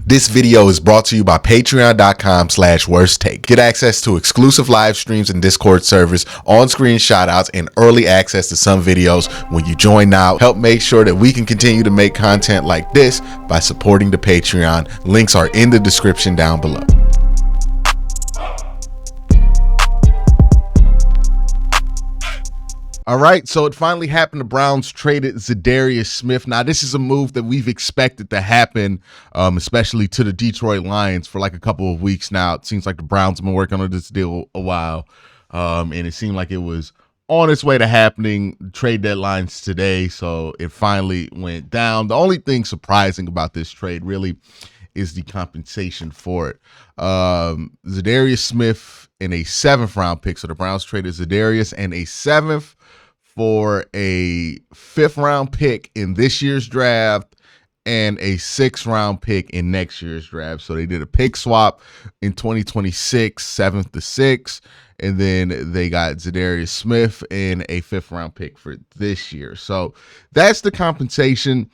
This video is brought to you by patreon.com/worsttake. Get access to exclusive live streams and Discord servers, on-screen shoutouts, and early access to some videos when you join now. Help make sure that we can continue to make content like this by supporting the Patreon. Links are in the description down below. All right, so it finally happened. The Browns traded Zadarius Smith. Now, this is a move that we've expected to happen, especially to the Detroit Lions for like a couple of weeks now. It seems like the Browns have been working on this deal a while, and it seemed like it was on its way to happening. Trade deadline's today, so it finally went down. The only thing surprising about this trade really is the compensation for it. Zadarius Smith in a 7th round pick. So the Browns traded Zadarius and a 7th for a 5th round pick in this year's draft and a 6th round pick in next year's draft. So they did a pick swap in 2026, 7th to 6th. And then they got Zadarius Smith and a 5th round pick for this year. So that's the compensation.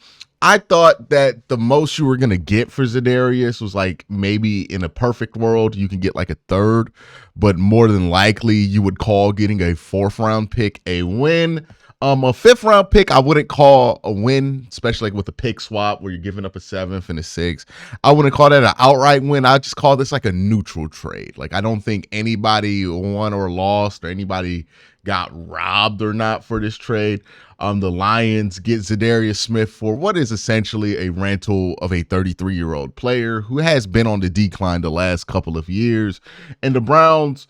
I thought that the most you were going to get for Zadarius was like maybe in a perfect world, you can get like a 3rd, but more than likely you would call getting a 4th round pick a win. A 5th round pick, I wouldn't call a win, especially like with a pick swap where you're giving up a 7th and a 6th. I wouldn't call that an outright win. I'd just call this like a neutral trade. Like I don't think anybody won or lost or anybody got robbed or not for this trade. The Lions get Zadarius Smith for what is essentially a rental of a 33-year-old player who has been on the decline the last couple of years. And the Browns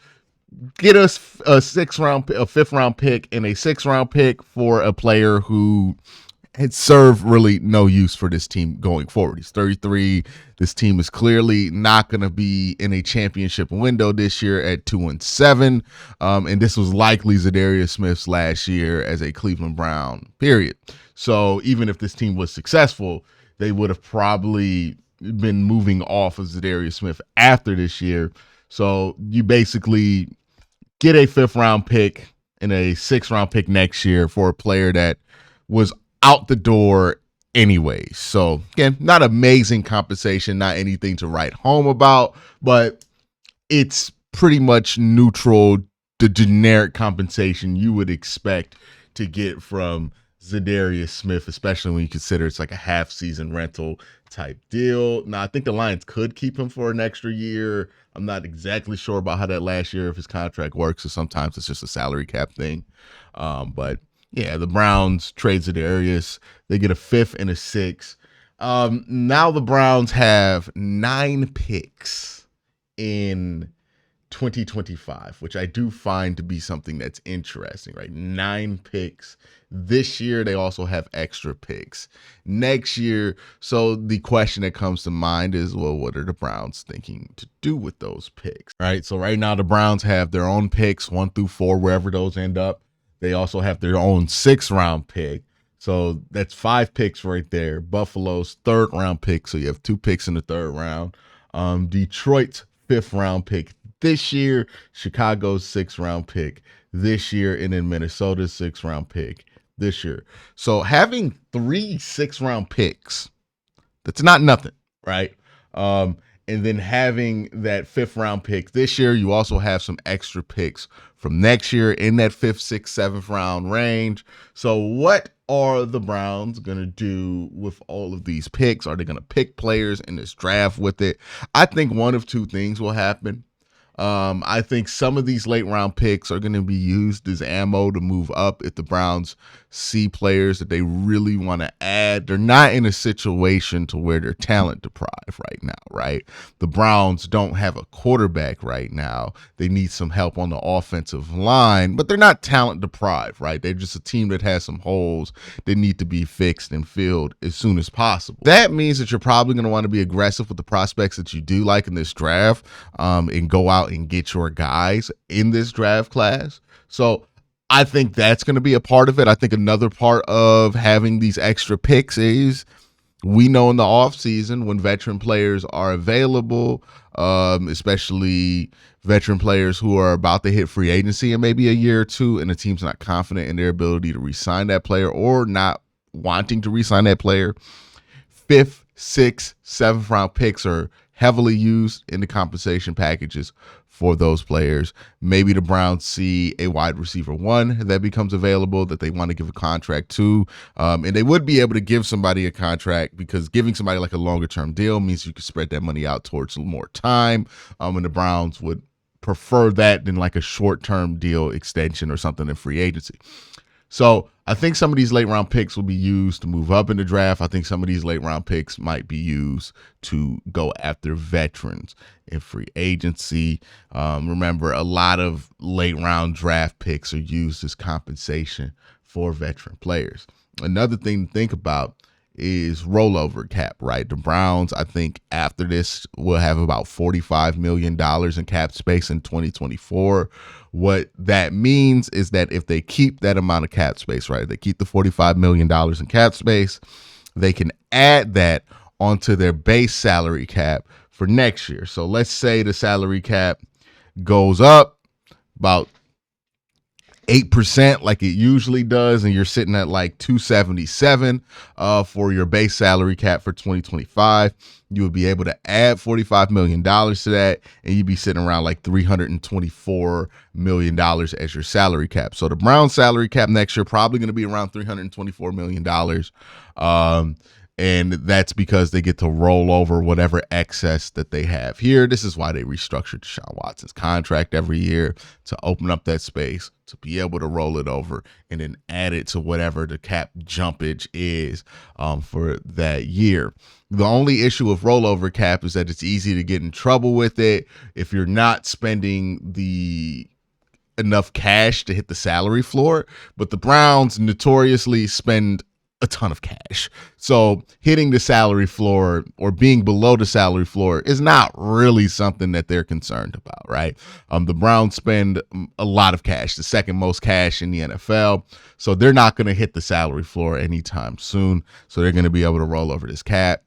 get us a 5th round pick and a 6th round pick for a player who had served really no use for this team going forward. He's 33. This team is clearly not going to be in a championship window this year at 2-7. And this was likely Zadarius Smith's last year as a Cleveland Brown, period. So even if this team was successful, they would have probably been moving off of Zadarius Smith after this year. So you basically get a 5th round pick and a 6th round pick next year for a player that was out the door anyway. So again, not amazing compensation, not anything to write home about, but it's pretty much neutral, the generic compensation you would expect to get from Zadarius Smith, especially when you consider it's like a half-season rental type deal. Now, I think the Lions could keep him for an extra year. I'm not exactly sure about how that last year of his contract works, so sometimes it's just a salary cap thing. But yeah, the Browns trade Zadarius. They get a 5th and a 6th. Now the Browns have 9 picks in 2025, which I do find to be something that's interesting, right? 9 picks. This year, they also have extra picks. Next year, so the question that comes to mind is, well, what are the Browns thinking to do with those picks, right? So right now, the Browns have their own picks, 1 through 4, wherever those end up. They also have their own 6th round pick. So that's 5 picks right there. Buffalo's 3rd round pick. So you have 2 picks in the 3rd round. Detroit's 5th round pick this year. Chicago's 6th round pick this year. And then Minnesota's 6th round pick this year. So having 3 6th round picks, that's not nothing, right? And then having that 5th round pick this year, you also have some extra picks from next year in that 5th, 6th, 7th round range. So what are the Browns going to do with all of these picks? Are they going to pick players in this draft with it? I think one of 2 things will happen. I think some of these late round picks are going to be used as ammo to move up if the Browns see players that they really want to add. They're not in a situation to where they're talent deprived right now, right? The Browns don't have a quarterback right now. They need some help on the offensive line, but they're not talent deprived, right? They're just a team that has some holes that need to be fixed and filled as soon as possible. That means that you're probably going to want to be aggressive with the prospects that you do like in this draft, and go out and get your guys in this draft class. So I think that's going to be a part of it. I think another part of having these extra picks is we know in the offseason when veteran players are available, especially veteran players who are about to hit free agency in maybe a year or 2, and the team's not confident in their ability to re-sign that player or not wanting to re-sign that player, 5th, 6th, 7th round picks are heavily used in the compensation packages for those players. Maybe the Browns see a wide receiver 1 that becomes available that they want to give a contract to. And they would be able to give somebody a contract because giving somebody like a longer term deal means you can spread that money out towards more time. And the Browns would prefer that than like a short term deal extension or something in free agency. So I think some of these late round picks will be used to move up in the draft. I think some of these late round picks might be used to go after veterans in free agency. Remember, a lot of late round draft picks are used as compensation for veteran players. Another thing to think about is rollover cap, right? The Browns, I think after this, will have about $45 million in cap space in 2024. What that means is that if they keep that amount of cap space, right, they keep the $45 million in cap space, they can add that onto their base salary cap for next year. So let's say the salary cap goes up about 8% like it usually does, and you're sitting at like 277 for your base salary cap for 2025. You would be able to add $45 million to that, and you'd be sitting around like $324 million as your salary cap. So the Browns salary cap next year probably going to be around $324 million. And that's because they get to roll over whatever excess that they have here. This is why they restructured Deshaun Watson's contract every year, to open up that space, to be able to roll it over and then add it to whatever the cap jumpage is for that year. The only issue with rollover cap is that it's easy to get in trouble with it if you're not spending the enough cash to hit the salary floor. But the Browns notoriously spend a ton of cash. So hitting the salary floor or being below the salary floor is not really something that they're concerned about, right? The Browns spend a lot of cash, the second most cash in the NFL. So they're not going to hit the salary floor anytime soon. So they're going to be able to roll over this cap,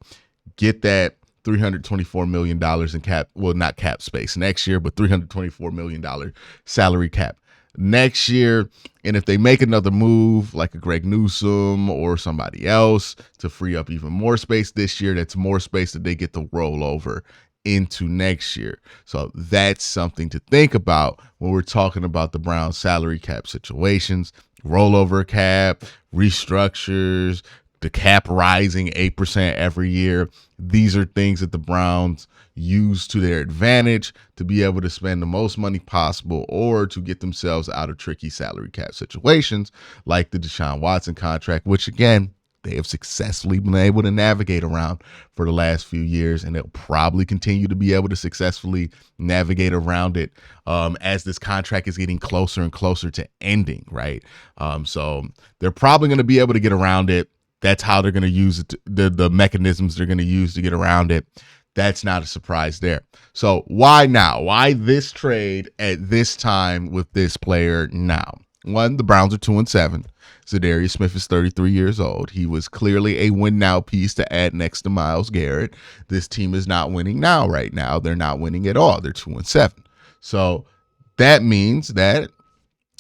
get that $324 million in cap, well, not cap space next year, but $324 million salary cap next year. And if they make another move like a Greg Newsome or somebody else to free up even more space this year, that's more space that they get to roll over into next year. So that's something to think about when we're talking about the Browns salary cap situations, rollover cap, restructures, the cap rising 8% every year. These are things that the Browns use to their advantage to be able to spend the most money possible or to get themselves out of tricky salary cap situations like the Deshaun Watson contract, which again, they have successfully been able to navigate around for the last few years, and they'll probably continue to be able to successfully navigate around it as this contract is getting closer and closer to ending, right? So they're probably going to be able to get around it. That's how they're going to use it, the mechanisms they're going to use to get around it. That's not a surprise there. So why now? Why this trade at this time with this player now? One, the Browns are 2-7. Zadarius Smith is 33 years old. He was clearly a win now piece to add next to Myles Garrett. This team is not winning now right now. They're not winning at all. They're 2-7. So that means that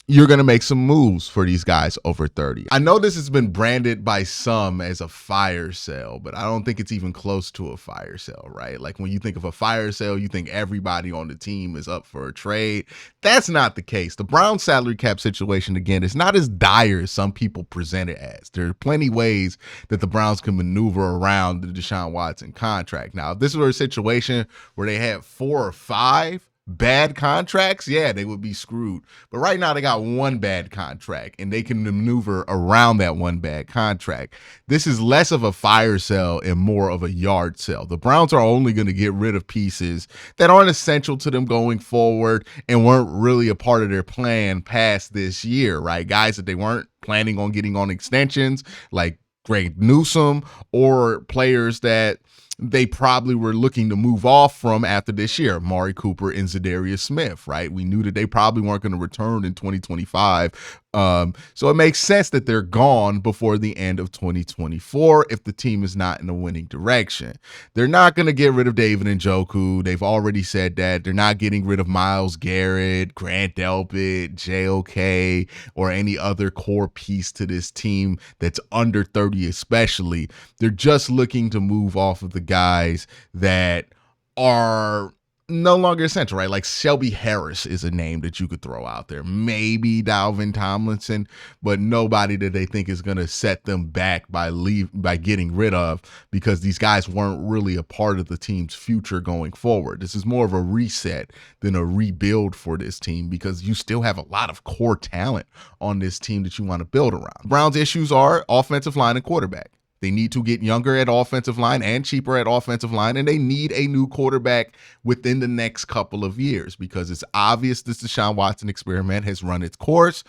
you're going to make some moves for these guys over 30. I know this has been branded by some as a fire sale, but I don't think it's even close to a fire sale, right? Like when you think of a fire sale, you think everybody on the team is up for a trade. That's not the case. The Browns salary cap situation, again, is not as dire as some people present it as. There are plenty ways that the Browns can maneuver around the Deshaun Watson contract. Now, if this were a situation where they had 4 or 5 bad contracts, yeah, they would be screwed. But right now they got one bad contract and they can maneuver around that one bad contract. This is less of a fire sale and more of a yard sale. The Browns are only going to get rid of pieces that aren't essential to them going forward and weren't really a part of their plan past this year, right? Guys that they weren't planning on getting on extensions like Greg Newsome, or players that they probably were looking to move off from after this year, Amari Cooper and Zadarius Smith, right? We knew that they probably weren't going to return in 2025 So it makes sense that they're gone before the end of 2024 if the team is not in a winning direction. They're not going to get rid of David Njoku. They've already said that. They're not getting rid of Myles Garrett, Grant Delpit, JOK, or any other core piece to this team that's under 30 especially. They're just looking to move off of the guys that are no longer essential, right? Like Shelby Harris is a name that you could throw out there. Maybe Dalvin Tomlinson, but nobody that they think is going to set them back by getting rid of, because these guys weren't really a part of the team's future going forward. This is more of a reset than a rebuild for this team, because you still have a lot of core talent on this team that you want to build around. Browns' issues are offensive line and quarterback. They need to get younger at offensive line and cheaper at offensive line, and they need a new quarterback within the next couple of years, because it's obvious this Deshaun Watson experiment has run its course.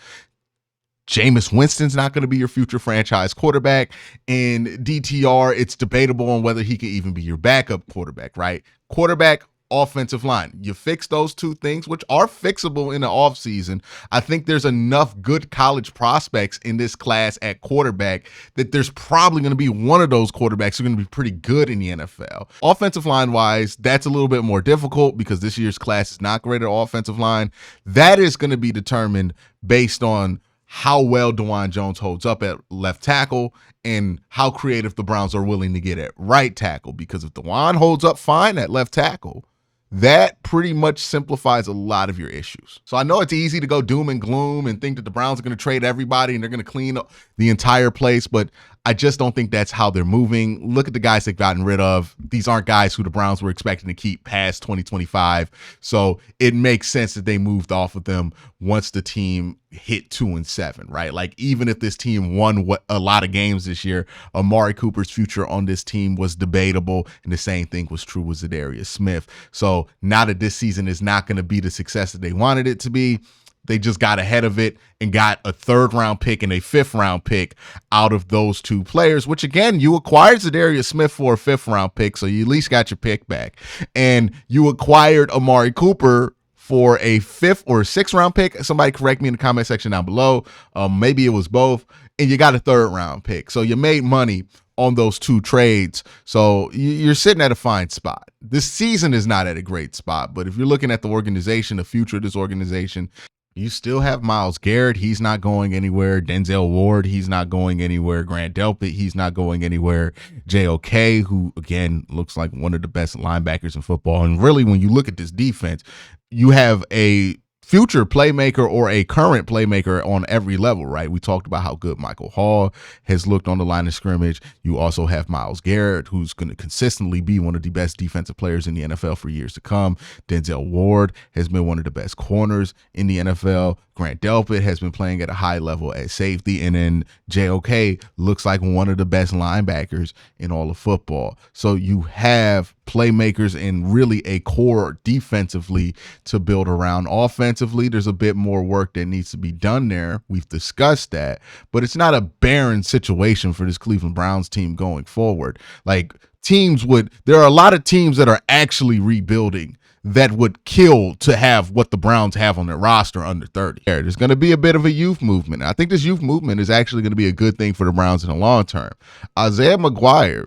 Jameis Winston's not going to be your future franchise quarterback, and DTR, it's debatable on whether he can even be your backup quarterback, right? Quarterback, offensive line. You fix those two things, which are fixable in the offseason. I think there's enough good college prospects in this class at quarterback that there's probably going to be one of those quarterbacks who are going to be pretty good in the NFL. Offensive line wise, that's a little bit more difficult because this year's class is not great at offensive line. That is going to be determined based on how well DeJuan Jones holds up at left tackle and how creative the Browns are willing to get at right tackle. Because if DeJuan holds up fine at left tackle, that pretty much simplifies a lot of your issues. So I know it's easy to go doom and gloom and think that the Browns are going to trade everybody and they're going to clean up the entire place, but I just don't think that's how they're moving. Look at the guys they've gotten rid of. These aren't guys who the Browns were expecting to keep past 2025. So it makes sense that they moved off of them once the team hit 2-7, right? Like, even if this team won a lot of games this year, Amari Cooper's future on this team was debatable, and the same thing was true with Zadarius Smith. So now that this season is not going to be the success that they wanted it to be, they just got ahead of it and got a 3rd-round pick and a 5th-round pick out of those two players, which, again, you acquired Zadarius Smith for a 5th-round pick, so you at least got your pick back. And you acquired Amari Cooper for a 5th or 6th-round pick. Somebody correct me in the comment section down below. Maybe it was both. And you got a 3rd-round pick. So you made money on those two trades. So you're sitting at a fine spot. This season is not at a great spot, but if you're looking at the organization, the future of this organization, you still have Myles Garrett. He's not going anywhere. Denzel Ward, he's not going anywhere. Grant Delpit, he's not going anywhere. JOK, who, again, looks like one of the best linebackers in football. And really, when you look at this defense, you have a future playmaker or a current playmaker on every level, right? We talked about how good Michael Hall has looked on the line of scrimmage. You also have Myles Garrett, who's going to consistently be one of the best defensive players in the NFL for years to come. Denzel Ward has been one of the best corners in the NFL. Grant Delpit has been playing at a high level at safety. And then JOK looks like one of the best linebackers in all of football. So you have playmakers and really a core defensively to build around. Offensively, there's a bit more work that needs to be done there. We've discussed that, but it's not a barren situation for this Cleveland Browns team going forward. Like, there are a lot of teams that are actually rebuilding that would kill to have what the Browns have on their roster under 30. There's going to be a bit of a youth movement. I think this youth movement is actually going to be a good thing for the Browns in the long term. Isaiah McGuire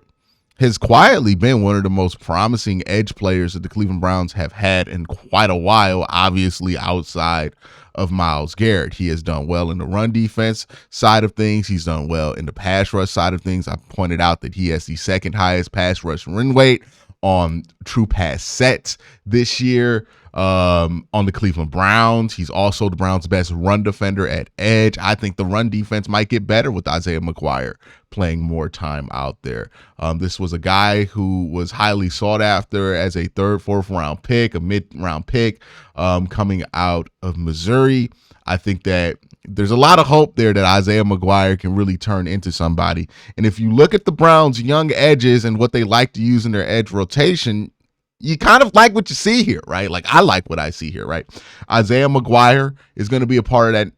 has quietly been one of the most promising edge players that the Cleveland Browns have had in quite a while, obviously outside of Myles Garrett. He has done well in the run defense side of things. He's done well in the pass rush side of things. I pointed out that he has the 2nd highest pass rush run rate on true pass sets this year on the Cleveland Browns. He's also the Browns' best run defender at edge. I think the run defense might get better with Isaiah McGuire playing more time out there. This was a guy who was highly sought after as a 3rd, 4th-round pick, a mid-round pick coming out of Missouri. I think that there's a lot of hope there that Isaiah McGuire can really turn into somebody. And if you look at the Browns' young edges and what they like to use in their edge rotation, you kind of like what you see here, right? Like, I like what I see here, right? Isaiah McGuire is going to be a part of that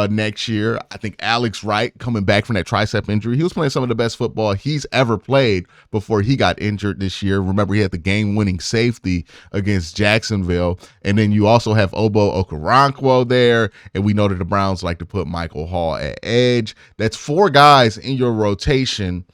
next year. I think Alex Wright, coming back from that tricep injury, he was playing some of the best football he's ever played before he got injured this year. Remember, he had the game-winning safety against Jacksonville. And then you also have Obo Okoronkwo there, and we know that the Browns like to put Michael Hall at edge. That's 4 guys in your rotation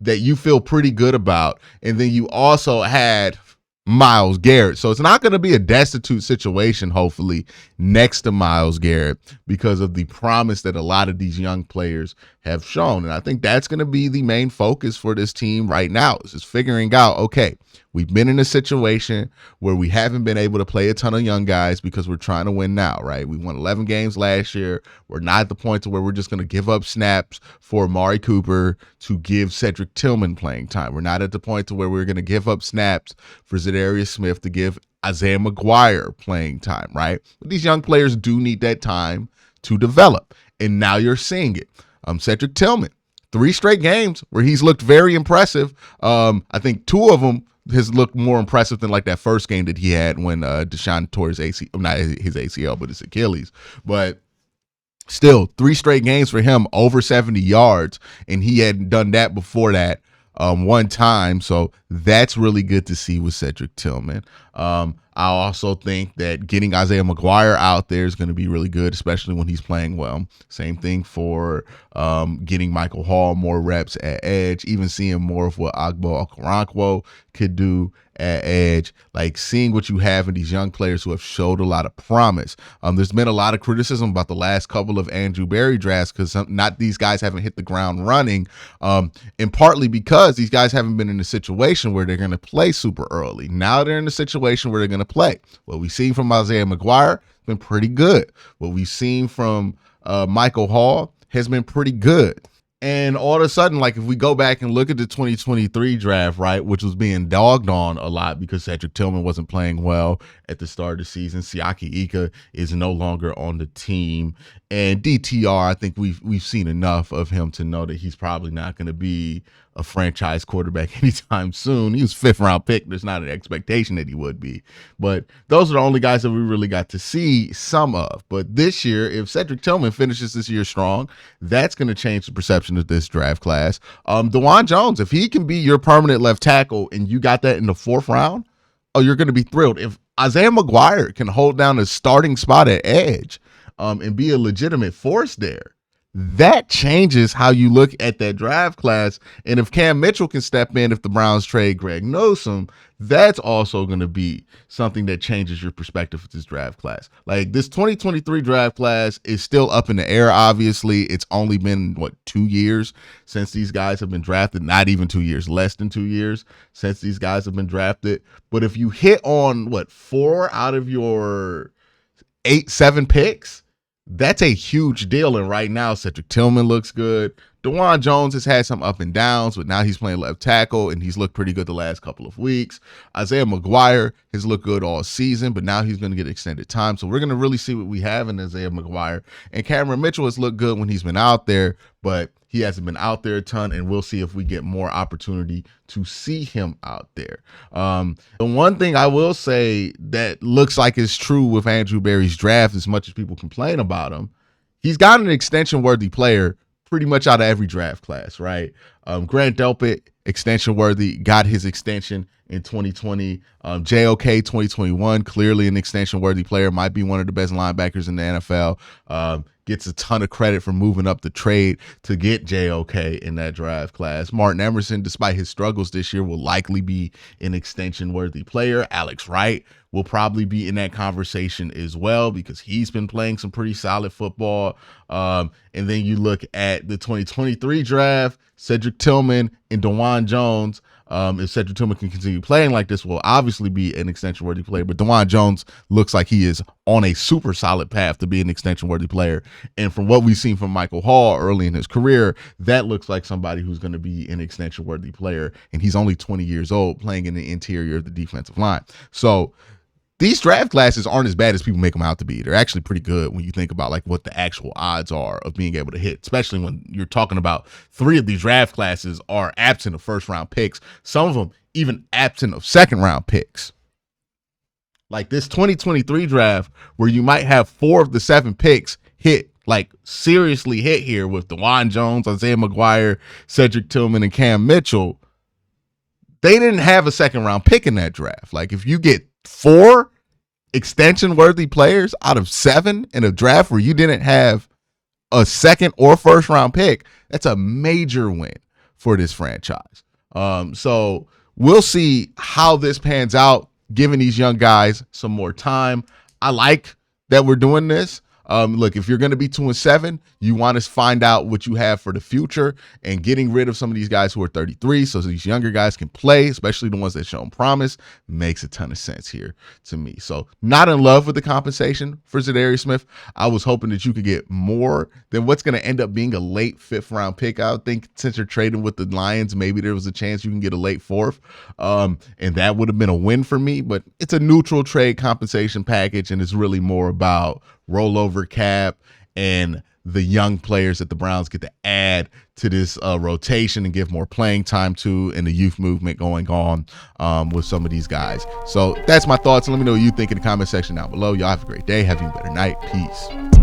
that you feel pretty good about. And then you also had Myles Garrett. So it's not going to be a destitute situation, hopefully, next to Myles Garrett because of the promise that a lot of these young players have shown. And I think that's going to be the main focus for this team right now, is just figuring out, okay, we've been in a situation where we haven't been able to play a ton of young guys because we're trying to win now, right? We won 11 games last year. We're not at the point to where we're just going to give up snaps for Amari Cooper to give Cedric Tillman playing time. We're not at the point to where we're going to give up snaps for Zadarius Smith to give Isaiah McGuire playing time, right? But these young players do need that time to develop, and now you're seeing it. Cedric Tillman, 3 straight games where he's looked very impressive. I think 2 of them has looked more impressive than like that first game that he had when Deshaun tore his ACL, not his ACL, but his Achilles. But still, 3 straight games for him, over 70 yards, and he hadn't done that before that one time. So that's really good to see with Cedric Tillman. I also think that getting Isaiah McGuire out there is going to be really good, especially when he's playing well. Same thing for getting Michael Hall more reps at edge, even seeing more of what Ogbo Okoronkwo could do at edge, like seeing what you have in these young players who have showed a lot of promise. There's been a lot of criticism about the last couple of Andrew Berry drafts because not these guys haven't hit the ground running, and partly because these guys haven't been in a situation where they're going to play super early. Now they're in a situation where they're going to play. What we've seen from Isaiah McGuire has been pretty good. What we've seen from Michael Hall has been pretty good. And all of a sudden, like if we go back and look at the 2023 draft, right, which was being dogged on a lot because Cedric Tillman wasn't playing well at the start of the season. Siaki Ika is no longer on the team. And DTR, I think we've seen enough of him to know that he's probably not going to be a franchise quarterback anytime soon. He was 5th round pick. There's not an expectation that he would be. But those are the only guys that we really got to see some of. But this year, if Cedric Tillman finishes this year strong, that's going to change the perception of this draft class. DeJuan Jones, if he can be your permanent left tackle and you got that in the 4th round, oh, you're going to be thrilled. If Isaiah McGuire can hold down a starting spot at edge and be a legitimate force there, that changes how you look at that draft class. And if Cam Mitchell can step in, if the Browns trade Greg Newsome, that's also going to be something that changes your perspective with this draft class. Like this 2023 draft class is still up in the air. Obviously, it's only been 2 years since these guys have been drafted. Not even 2 years, less than 2 years since these guys have been drafted. But if you hit on 4 out of your 7 picks, that's a huge deal. And right now, Cedric Tillman looks good. DeJuan Jones has had some up and downs, but now he's playing left tackle, and he's looked pretty good the last couple of weeks. Isaiah McGuire has looked good all season, but now he's going to get extended time. So we're going to really see what we have in Isaiah McGuire. And Cameron Mitchell has looked good when he's been out there, but he hasn't been out there a ton, and we'll see if we get more opportunity to see him out there. The one thing I will say that looks like is true with Andrew Berry's draft, as much as people complain about him, he's got an extension-worthy player pretty much out of every draft class, right? Grant Delpit, extension worthy, got his extension in 2020. JOK 2021, clearly an extension worthy player, might be one of the best linebackers in the NFL. Gets a ton of credit for moving up the trade to get JOK in that draft class. Martin Emerson, despite his struggles this year, will likely be an extension worthy player. Alex Wright will probably be in that conversation as well because he's been playing some pretty solid football. And then you look at the 2023 draft, Cedric Tillman and DeJuan Jones. If Cedric Tillman can continue playing like this, will obviously be an extension-worthy player. But DeJuan Jones looks like he is on a super solid path to be an extension-worthy player. And from what we've seen from Michael Hall early in his career, that looks like somebody who's going to be an extension-worthy player. And he's only 20 years old, playing in the interior of the defensive line. So these draft classes aren't as bad as people make them out to be. They're actually pretty good when you think about what the actual odds are of being able to hit, especially when you're talking about 3 of these draft classes are absent of 1st-round picks. Some of them even absent of 2nd-round picks. Like this 2023 draft where you might have 4 of the 7 picks hit like seriously hit here with DeJuan Jones, Isaiah McGuire, Cedric Tillman, and Cam Mitchell, they didn't have a second round pick in that draft. Like if you get 4 extension worthy players out of 7 in a draft where you didn't have a second or first round pick, that's a major win for this franchise. So we'll see how this pans out, giving these young guys some more time. I like that we're doing this. Look, if you're going to be 2-7, you want to find out what you have for the future, and getting rid of some of these guys who are 33 so these younger guys can play, especially the ones that shown promise, makes a ton of sense here to me. So not in love with the compensation for Zadarius Smith. I was hoping that you could get more than what's going to end up being a late 5th round pick. I would think since you're trading with the Lions, maybe there was a chance you can get a late 4th, and that would have been a win for me, but it's a neutral trade compensation package, and it's really more about rollover cap and the young players that the Browns get to add to this rotation and give more playing time to, and the youth movement going on with some of these guys. So that's my thoughts. Let me know what you think in the comment section down below. Y'all have a great day. Have a better night. Peace.